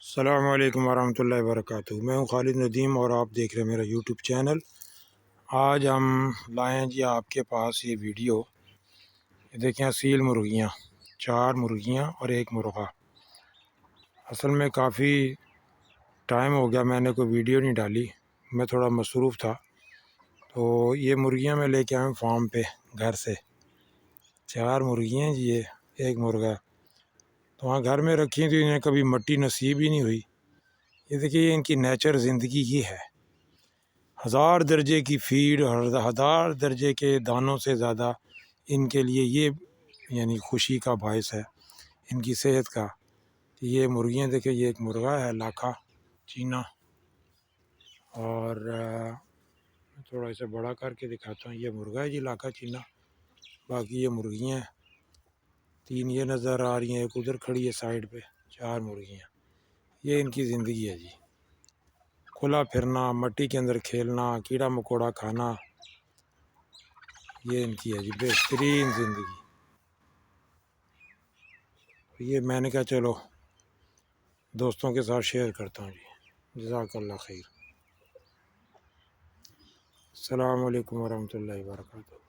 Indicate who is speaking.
Speaker 1: अस्सलामु अलैकुम वरहमतुल्लाहि वबरकातुहू। मैं हूँ खालिद नदीम और आप देख रहे हैं मेरा यूट्यूब चैनल। आज हम लाए हैं जी आपके पास ये वीडियो। ये देखें, असील मुर्गियाँ, 4 मुर्गियाँ और 1 मुर्गा। असल में काफ़ी टाइम हो गया मैंने कोई वीडियो नहीं डाली, मैं थोड़ा मसरूफ़ था। तो ये मुर्गियाँ मैं लेके आया हूँ फार्म पे घर से। 4 मुर्गियाँ जी, ये 1 मुर्गा। तो वहाँ घर में रखी थी, इन्हें कभी मट्टी नसीब ही नहीं हुई। ये देखिए, ये इनकी नेचर ज़िंदगी ही है। 1000 दर्जे की फीड और 1000 दर्जे के दानों से ज़्यादा इनके लिए ये यानी खुशी का बायस है इनकी सेहत का। ये मुर्गियाँ देखिए, ये एक मुर्गा है लाखा चीना, और थोड़ा इसे बड़ा करके दिखाता हूँ। ये मुर्गा है जी लाखा चीना, बाकी ये मुर्गियाँ हैं। 3 ये नज़र आ रही हैं, एक उधर खड़ी है साइड पे। 4 मुर्गियाँ, ये इनकी ज़िंदगी है जी। खुला फिरना, मट्टी के अंदर खेलना, कीड़ा मकोड़ा खाना, ये इनकी है जी बेहतरीन ज़िंदगी। ये मैंने कहा चलो दोस्तों के साथ शेयर करता हूँ जी। जज़ाकल्लाह खैर। अस्सलामु अलैकुम वरहमतुल्लाहि वबरकातुहू।